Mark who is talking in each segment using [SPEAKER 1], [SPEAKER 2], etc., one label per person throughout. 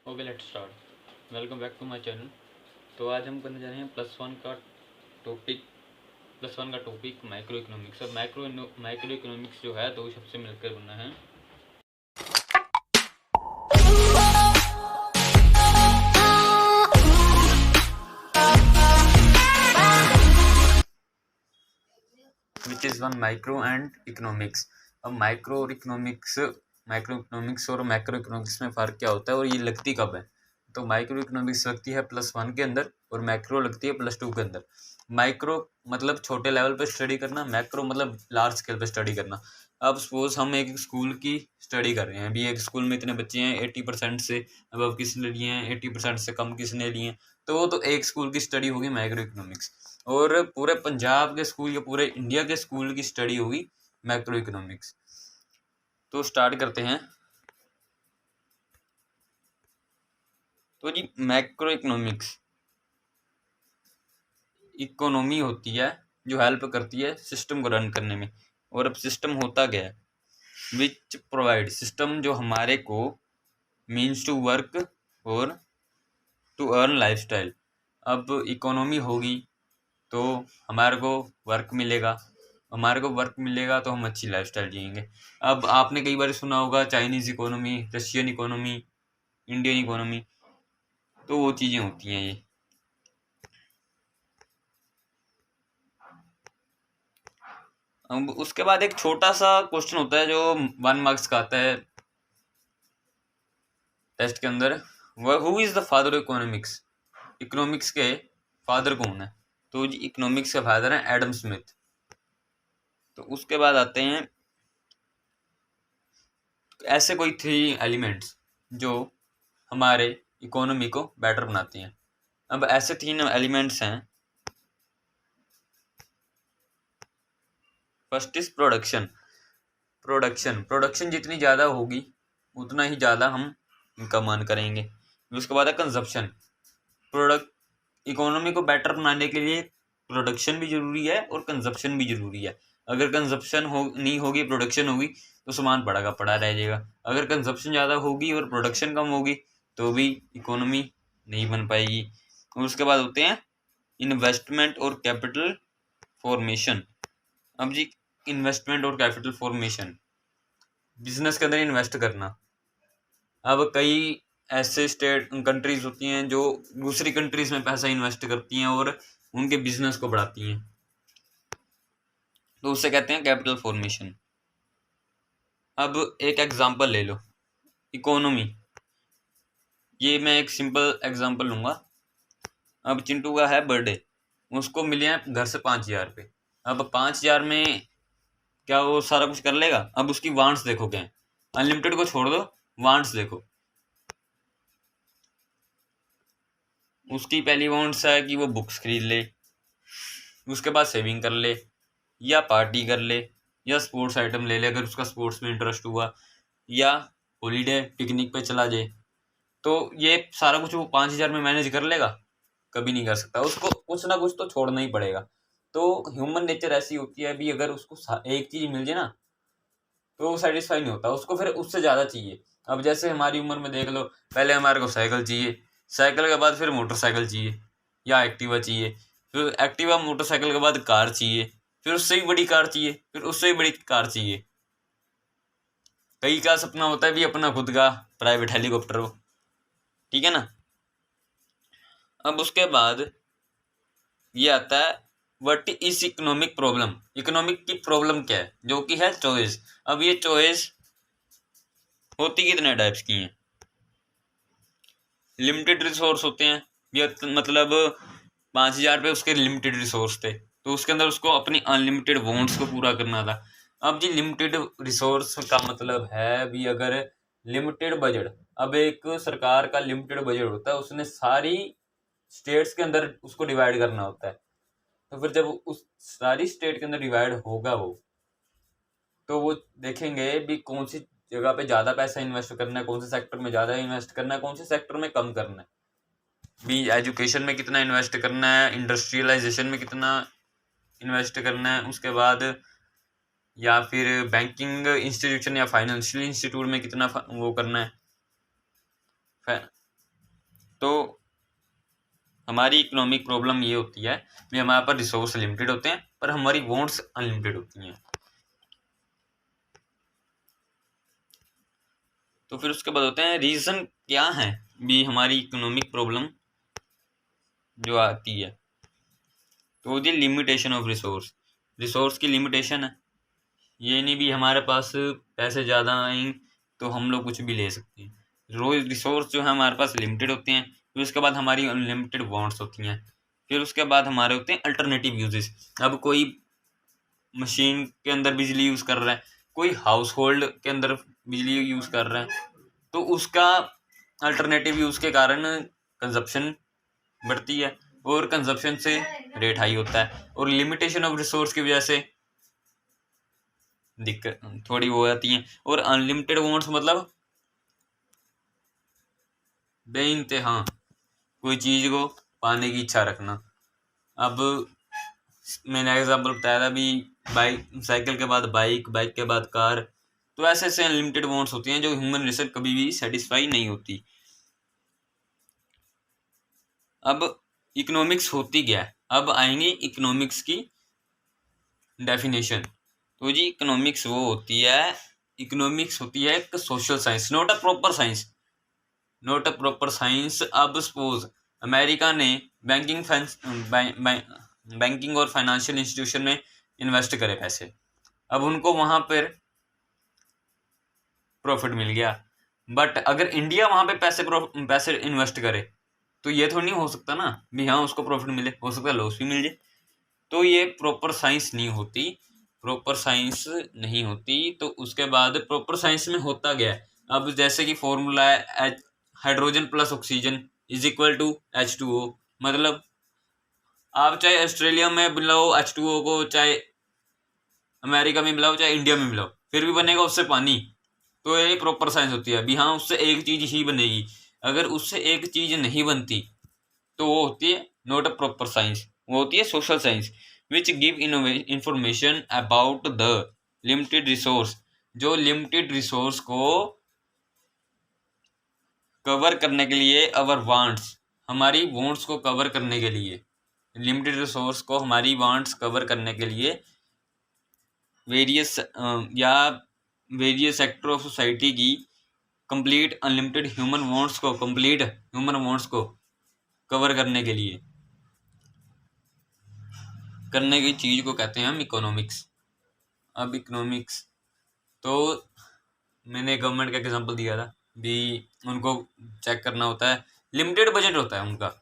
[SPEAKER 1] Okay let's start. Welcome back to my channel. तो आज हम करने जा रहे हैं प्लस वन का टॉपिक माइक्रो इकोनॉमिक्स। अब माइक्रो इकोनॉमिक्स जो है दो शब्द से मिलकर बना है। Which is one micro and economics. अब माइक्रो इकोनॉमिक्स और मैक्रो इकोनॉमिक्स में फ़र्क क्या होता है और ये लगती कब है? तो माइक्रो इकोनॉमिक्स लगती है +1 के अंदर और मैक्रो लगती है +2 के अंदर। माइक्रो मतलब छोटे लेवल पे स्टडी करना, मैक्रो मतलब लार्ज स्केल पे स्टडी करना। अब सपोज हम एक स्कूल की स्टडी कर रहे हैं, अभी एक स्कूल में इतने बच्चे हैं, 80% से अब किसने लिए हैं, 80% से कम किसने लिए हैं, तो वो तो एक स्कूल की स्टडी होगी माइक्रो इकोनॉमिक्स। और पूरे पंजाब के स्कूल या पूरे इंडिया के स्कूल की स्टडी होगी मैक्रो इकोनॉमिक्स। तो स्टार्ट करते हैं। तो जी मैक्रो इकोनॉमिक्स इकोनॉमी होती है जो हेल्प करती है सिस्टम को रन करने में। और अब सिस्टम होता क्या है? विच प्रोवाइड, सिस्टम जो हमारे को मीन्स टू वर्क और टू अर्न लाइफस्टाइल। अब इकोनॉमी होगी तो हमारे को वर्क मिलेगा, तो हम अच्छी लाइफस्टाइल जिएंगे। अब आपने कई बार सुना होगा Chinese economy, Russian economy, Indian economy, तो वो चीज़ें होती हैं ये। अब उसके बाद एक छोटा सा क्वेश्चन होता है जो 1 मार्क्स का आता है टेस्ट के अंदर। Who is the father of economics? Economics के फादर कौन है? तो जी इकोनॉमिक्स के फादर हैं एडम स्मिथ। तो उसके बाद आते हैं ऐसे कोई 3 एलिमेंट्स जो हमारे इकोनॉमी को बेटर बनाती हैं। अब ऐसे 3 एलिमेंट्स हैं। फर्स्ट इज प्रोडक्शन जितनी ज़्यादा होगी उतना ही ज़्यादा हम इनकम अर्न करेंगे। उसके बाद है कंजप्शन। इकोनॉमी को बेटर बनाने के लिए प्रोडक्शन भी ज़रूरी है और कंजप्शन भी ज़रूरी है। अगर कंजप्शन नहीं होगी, प्रोडक्शन होगी, तो सामान पड़ा का पड़ा रह जाएगा। अगर कंजप्शन ज़्यादा होगी और प्रोडक्शन कम होगी तो भी इकोनॉमी नहीं बन पाएगी। और उसके बाद होते हैं इन्वेस्टमेंट और कैपिटल फॉर्मेशन। अब जी इन्वेस्टमेंट और कैपिटल फॉर्मेशन, बिजनेस के अंदर इन्वेस्ट करना। अब कई ऐसे कंट्रीज होती हैं जो दूसरी कंट्रीज में पैसा इन्वेस्ट करती हैं और उनके बिजनेस को बढ़ाती हैं, तो उसे कहते हैं कैपिटल फॉर्मेशन। अब एक एग्जांपल ले लो, इकोनॉमी। ये मैं एक सिंपल एग्जांपल लूँगा। अब चिंटू का है बर्थडे, उसको मिले हैं घर से 5,000 रुपये। अब 5,000 में क्या वो सारा कुछ कर लेगा? अब उसकी वांट्स देखो क्या है, अनलिमिटेड को छोड़ दो, वांट्स देखो। उसकी पहली वांट्स है कि वो बुक्स खरीद ले, उसके बाद सेविंग कर ले, या पार्टी कर ले, या स्पोर्ट्स आइटम ले ले अगर उसका स्पोर्ट्स में इंटरेस्ट हुआ, या हॉलीडे पिकनिक पे चला जाए। तो ये सारा कुछ वो 5,000 में मैनेज कर लेगा? कभी नहीं कर सकता। उसको कुछ ना कुछ तो छोड़ना ही पड़ेगा। तो ह्यूमन नेचर ऐसी होती है, अभी अगर उसको एक चीज़ मिल जाए ना तो वो सेटिस्फाई नहीं होता, उसको फिर उससे ज़्यादा चाहिए। अब जैसे हमारी उम्र में देख लो, पहले हमारे को साइकिल चाहिए, साइकिल के बाद फिर मोटरसाइकिल चाहिए या एक्टिवा चाहिए, फिर एक्टिवा मोटरसाइकिल के बाद कार चाहिए, फिर उससे भी बड़ी कार चाहिए, फिर उससे भी बड़ी कार चाहिए। कई का सपना होता है भी अपना खुद का प्राइवेट हेलीकॉप्टर हो, ठीक है ना। अब उसके बाद ये आता है what is economic problem. Economic की प्रॉब्लम क्या है? जो कि है चॉइस। अब ये चॉइस होती कितने टाइप्स की हैं? लिमिटेड रिसोर्स होते हैं, ये मतलब 5,000 रुपये उसके लिमिटेड रिसोर्स थे, तो उसके अंदर उसको अपनी अनलिमिटेड वांट्स को पूरा करना था। अब जी लिमिटेड रिसोर्स का मतलब है भी अगर लिमिटेड बजट, अब एक सरकार का लिमिटेड बजट होता है, उसने सारी स्टेट्स के अंदर उसको डिवाइड करना होता है। तो फिर जब उस सारी स्टेट के अंदर डिवाइड होगा वो, तो वो देखेंगे भी कौन सी जगह पे ज़्यादा पैसा इन्वेस्ट करना है, कौन से सेक्टर में ज़्यादा इन्वेस्ट करना है, कौन से सेक्टर में कम करना है। भी एजुकेशन में कितना इन्वेस्ट करना है, इंडस्ट्रियलाइजेशन में कितना इन्वेस्ट करना है, उसके बाद या फिर बैंकिंग इंस्टीट्यूशन या फाइनेंशियल इंस्टीट्यूट में कितना वो करना है, तो हमारी इकोनॉमिक प्रॉब्लम ये होती है कि हमारे पास रिसोर्स लिमिटेड होते हैं पर हमारी वांट्स अनलिमिटेड होती हैं। तो फिर उसके बाद होते हैं रीज़न क्या है भी हमारी इकोनॉमिक प्रॉब्लम जो आती है। तो ये लिमिटेशन ऑफ रिसोर्स की लिमिटेशन है। ये नहीं भी हमारे पास पैसे ज़्यादा आए तो हम लोग कुछ भी ले सकते हैं। रोज रिसोर्स जो है हमारे पास लिमिटेड होते हैं। फिर उसके बाद हमारी अनलिमिटेड वांट्स होती हैं। फिर उसके बाद हमारे होते हैं अल्टरनेटिव यूजेस। अब कोई मशीन के अंदर बिजली यूज़ कर रहा है, कोई हाउस होल्ड के अंदर बिजली यूज़ कर रहा है, तो उसका अल्टरनेटिव यूज़ के कारण कंजप्शन बढ़ती है और कंजप्शन से रेट हाई होता है और लिमिटेशन ऑफ रिसोर्स की वजह से दिक्कत थोड़ी वो आती है। और अनलिमिटेड वांट्स मतलब बेइंतहा कोई चीज़ को पाने की इच्छा रखना। अब मैंने एग्जाम्पल बताया था भी बाइक, साइकिल के बाद बाइक, बाइक के बाद कार। तो ऐसे ऐसे अनलिमिटेड वांट्स होती हैं जो ह्यूमन नेचर कभी भी सेटिस्फाई नहीं होती। अब इकोनॉमिक्स होती क्या है, अब आएंगे इकोनॉमिक्स की डेफिनेशन। तो जी इकोनॉमिक्स वो होती है, इकोनॉमिक्स होती है एक social science, not a proper science, not a proper science. अब सपोज अमेरिका ने बैंकिंग और फाइनेंशियल इंस्टीट्यूशन में इन्वेस्ट करे पैसे, अब उनको वहां पर प्रॉफिट मिल गया। बट अगर इंडिया वहां पे पैसे इन्वेस्ट करे तो ये थोड़ी नहीं हो सकता ना भी हाँ उसको प्रॉफिट मिले, हो सकता है लॉस भी मिल जाए। तो ये प्रॉपर साइंस नहीं होती, प्रॉपर साइंस नहीं होती। तो उसके बाद प्रॉपर साइंस में होता गया है। अब जैसे कि फॉर्मूला है hydrogen plus oxygen is equal to H2O। मतलब आप चाहे ऑस्ट्रेलिया में मिलाओ H2O को, चाहे अमेरिका में मिलाओ, चाहे इंडिया में मिलाओ, फिर भी बनेगा उससे पानी। तो ये प्रॉपर साइंस होती है अभी हाँ उससे एक चीज ही बनेगी। अगर उससे एक चीज नहीं बनती तो वो होती है नॉट अ प्रॉपर साइंस, वो होती है social science which give information about the limited resource. जो लिमिटेड रिसोर्स को कवर करने के लिए अवर वांट्स, हमारी वांट्स को कवर करने के लिए, लिमिटेड रिसोर्स को हमारी वांट्स कवर करने के लिए वेरियस या वेरियस सेक्टर ऑफ सोसाइटी की कंप्लीट अनलिमिटेड ह्यूमन वांट्स को, कंप्लीट ह्यूमन वांट्स को कवर करने के लिए करने की चीज को कहते हैं हम इकोनॉमिक्स। अब इकोनॉमिक्स तो मैंने गवर्नमेंट का एग्जांपल दिया था भी, उनको चेक करना होता है, लिमिटेड बजट होता है उनका,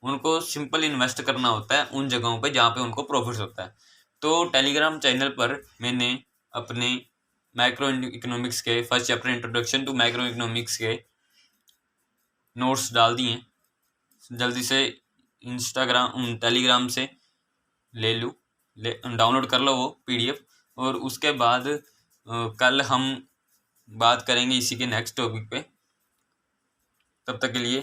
[SPEAKER 1] उनको सिंपल इन्वेस्ट करना होता है उन जगहों पे जहाँ पे उनको प्रॉफिट होता है। तो टेलीग्राम चैनल पर मैंने अपने माइक्रो इकोनॉमिक्स के first chapter introduction to micro economics के नोट्स डाल दिए। जल्दी से इंस्टाग्राम टेलीग्राम से डाउनलोड कर लो वो PDF। और उसके बाद कल हम बात करेंगे इसी के नेक्स्ट टॉपिक पे। तब तक के लिए